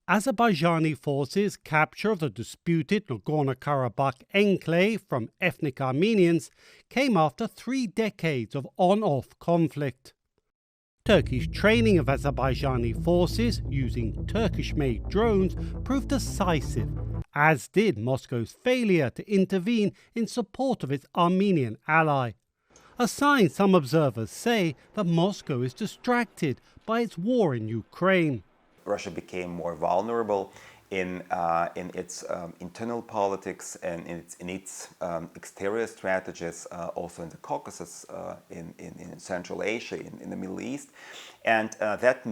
Azerbaijani forces' capture of the disputed Nagorno-Karabakh enclave from ethnic Armenians came after 3 decades of on-off conflict. Turkish training of Azerbaijani forces using Turkish-made drones proved decisive, as did Moscow's failure to intervene in support of its Armenian ally. A sign some observers say that Moscow is distracted by its war in Ukraine. Russia became more vulnerable in its internal politics and in its exterior strategies, also in the Caucasus, in Central Asia, in the Middle East, and that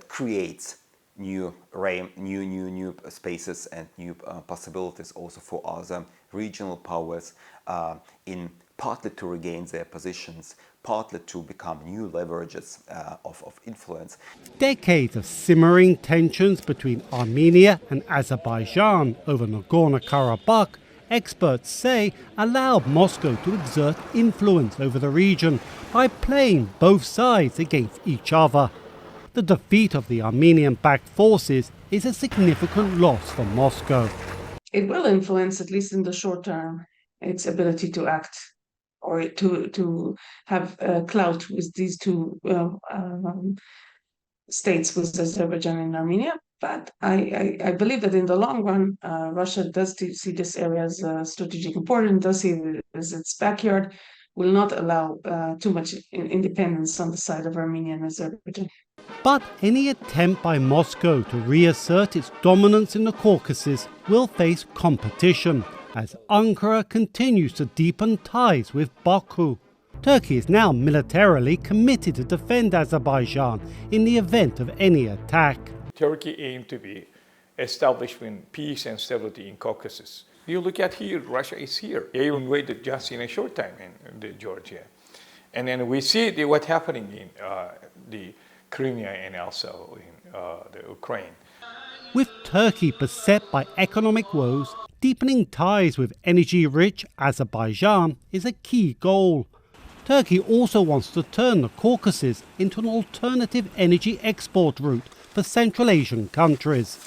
creates new spaces and new possibilities also for other regional powers in partly to regain their positions, partly to become new leverages of influence. Decades of simmering tensions between Armenia and Azerbaijan over Nagorno-Karabakh, experts say, allowed Moscow to exert influence over the region by playing both sides against each other. The defeat of the Armenian-backed forces is a significant loss for Moscow. It will influence, at least in the short term, its ability to act or to have clout with these two states, with Azerbaijan and Armenia. But I believe that in the long run, Russia does see this area as strategic importance, does see it as its backyard, will not allow too much independence on the side of Armenia and Azerbaijan. But any attempt by Moscow to reassert its dominance in the Caucasus will face competition, as Ankara continues to deepen ties with Baku. Turkey is now militarily committed to defend Azerbaijan in the event of any attack. Turkey aimed to be establishing peace and stability in Caucasus. You look at here, Russia is here. They invaded just in a short time in Georgia. And then we see what's happening in the Crimea and also in the Ukraine. With Turkey beset by economic woes, deepening ties with energy-rich Azerbaijan is a key goal. Turkey also wants to turn the Caucasus into an alternative energy export route for Central Asian countries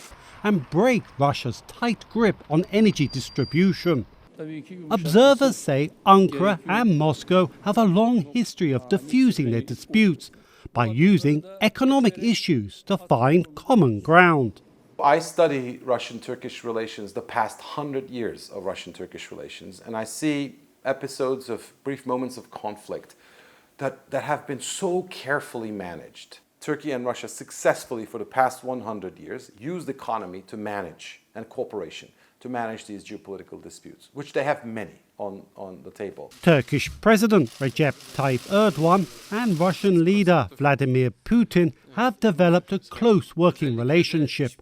and break Russia's tight grip on energy distribution. Observers say Ankara and Moscow have a long history of diffusing their disputes by using economic issues to find common ground. I study Russian-Turkish relations, the past 100 years of Russian-Turkish relations, and I see episodes of brief moments of conflict that have been so carefully managed. Turkey and Russia successfully, for the past 100 years, used economy to manage, and cooperation, to manage these geopolitical disputes, which they have many on the table. Turkish President Recep Tayyip Erdogan and Russian leader Vladimir Putin have developed a close working relationship,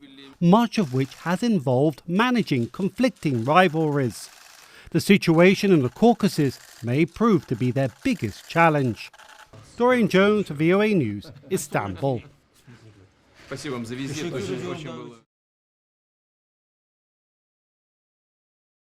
much of which has involved managing conflicting rivalries. The situation in the Caucasus may prove to be their biggest challenge. Dorian Jones, VOA News, Istanbul.